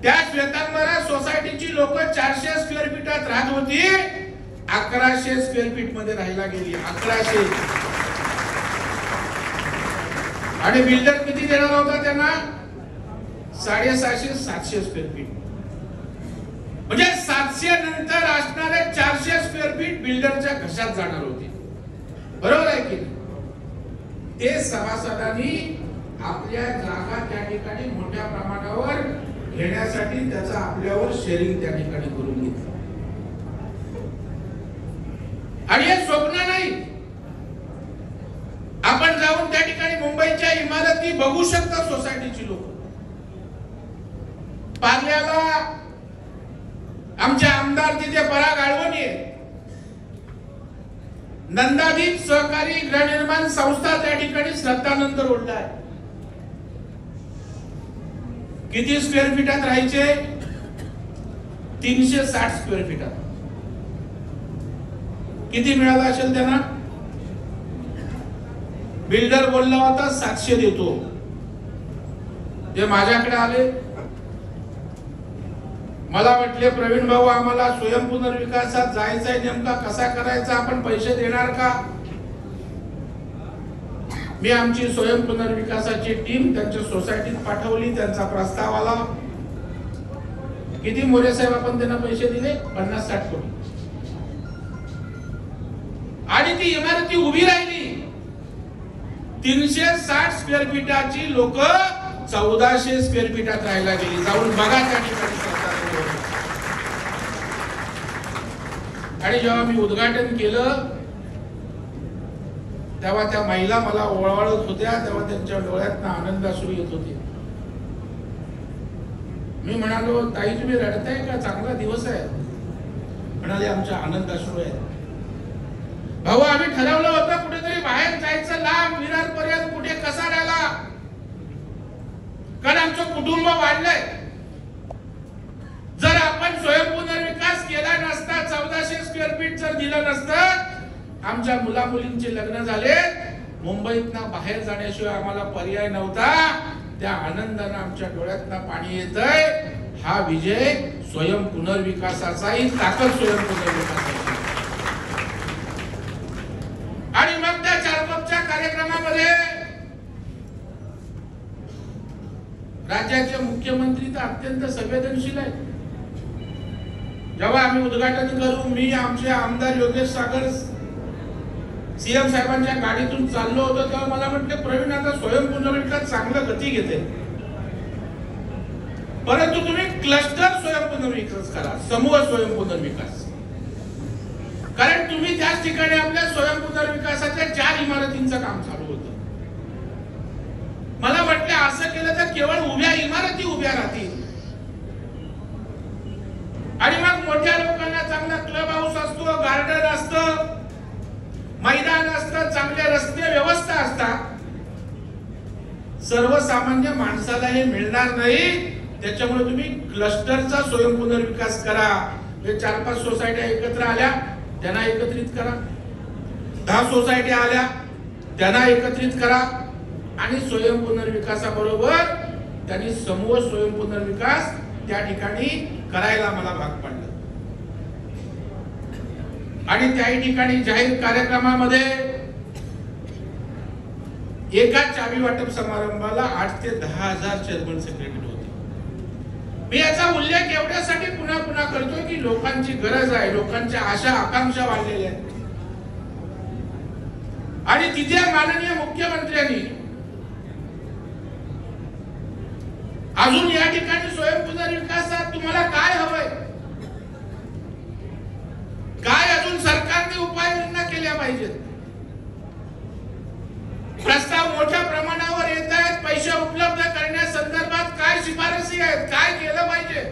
त्या श्वेतांबरा सोसायटीची लोक 400 स्क्वेअर फीटात राहत होती, 1100 स्क्वेअर फीट मध्ये राहायला गेली. 1100. आणि बिल्डर किती देणार होता त्यांना? 750 स्क्वेअर फीट. म्हणजे 700 नंतर असणारे 400 स्क्वेअर फीट बिल्डरच्या घशात जाणार होते. बरोबर आहे की नाही? ते सभासदांनी आपल्या जागा त्या ठिकाणी मोठ्या प्रमाणावर घेण्यासाठी त्याचा आपल्यावर शेअरिंग त्या ठिकाणी करून घेतलं. आणि हे स्वप्न नाही. आपण जाऊन त्या ठिकाणी मुंबईच्या इमारती बघू शकता. सोसायटीची लोक पार्ल्याला आमचे आमदार तिथे पराग आळवणी आहे. नंदादीप सहकारी गृहनिर्माण संस्था त्या ठिकाणी श्रद्धानंद रोडला आहे. किती स्क्वेअर फीटात राहायचे? 360 स्क्वेअर फीटात. किती मिळाला असेल त्यांना? बिल्डर बोलला होता 700 देतो. ते माझ्याकडे आले. मला म्हटले प्रवीण भाऊ, आम्हाला स्वयंपुनर्विकासात जायचंय, नेमका कसा करायचा, आपण पैसे देणार का? मी आमची स्वयंपुनर्विकासाची टीम त्यांच्या सोसायटीत पाठवली. त्यांचा प्रस्ताव आला. किती मोरे साहेब आपण त्यांना पैसे दिले? 50-60 कोटी. आणि ती इमारती उभी राहिली. 360 स्क्वेअर फीटाची लोक 1400 स्क्वेअर फीटात राहायला गेली. जाऊन बघा त्या ठिकाणी. आणि जेव्हा मी उद्घाटन केलं तेव्हा त्या महिला मला ओवाळत होत्या. तेव्हा त्यांच्या डोळ्यात आनंद अश्रू येत होते. मी म्हणालो, ताई तुम्ही रडताय का? चांगला दिवस आहे. म्हणाले आमच्या आनंद अश्रू आहेत. भाऊ, आम्ही ठरवलं होतं कुठेतरी बाहेर जायचं, लांब विरार पर्यंत, कुठे कसाड्याला, कारण आमचं कुटुंब वाढलंय. जर आपण स्वयंपुनर्विकास केला नसता, 1400 स्क्वेअर फीट जर दिलं नसतं, आमच्या मुला मुलींचे लग्न झाले, मुंबईतनं बाहेर जाण्याशिवाय आम्हाला पर्याय नव्हता. त्या आनंदानं आमच्या डोळ्यातनं पाणी येतंय. हा विजय स्वयंपुनर्विकासाचा, ही ताकद स्वयंपुनर्विकासाची. आणि मग त्या चारकोपच्या कार्यक्रमामध्ये राज्याचे मुख्यमंत्री तर अत्यंत संवेदनशील आहेत. जेव्हा आम्ही उद्घाटन करू, मी आमचे आमदार योगेश सागर सीएम साहेबांच्या गाडीतून चाललो होतो, तेव्हा मला म्हटले प्रवीण, आता स्वयंपुनर्विकास चांगलं गती घेते, परंतु तुम्ही क्लस्टर स्वयंपुनर्विकास करा, समूह स्वयंपुनर्विकास. कारण तुम्ही त्याच ठिकाणी आपल्या स्वयंपुनर्विकासाच्या 4 इमारतींचं काम चालू होतं. मला वाटलं असं केलं तर केवळ उभ्या इमारती उभ्या राहतील आणि मग मोठ्या लोकांना चांगला क्लब हाऊस असतो, गार्डन असतं, मैदान असतं, चांगले रस्ते व्यवस्था असतात. सर्वसामान्य माणसाला हे मिळणार नाही. त्याच्यामुळे तुम्ही क्लस्टरचा स्वयंपुनर्विकास करा. 4-5 सोसायट्या एकत्र आल्या, त्यांना एकत्रित करा. 10 सोसायट्या आल्या, त्यांना एकत्रित करा. आणि स्वयंपुनर्विकासाबरोबर त्यांनी समूह स्वयंपुनर्विकास त्या ठिकाणी करायला मला भाग पाडलं. आणि त्याही ठिकाणी जाहीर कार्यक्रमामध्ये एका चावी वाटप समारंभाला 8 ते 10,000 चेअरमन सेक्रेटरी होते. मी याचा उल्लेख एवढ्यासाठी पुन्हा पुन्हा करतोय की लोकांची गरज आहे, लोकांच्या आशा आकांक्षा वाढलेल्या आहेत. आणि तिथे माननीय मुख्यमंत्र्यांनी अजून या ठिकाणी स्वयंपुनर्विकासात तुम्हाला काय हवंय, काय अजून सरकारने उपाययोजना केल्या पाहिजेत. प्रस्ताव मोठ्या प्रमाणावर येत आहेत. पैसे उपलब्ध करण्यासंदर्भात काय शिफारसी आहेत, काय केलं पाहिजे.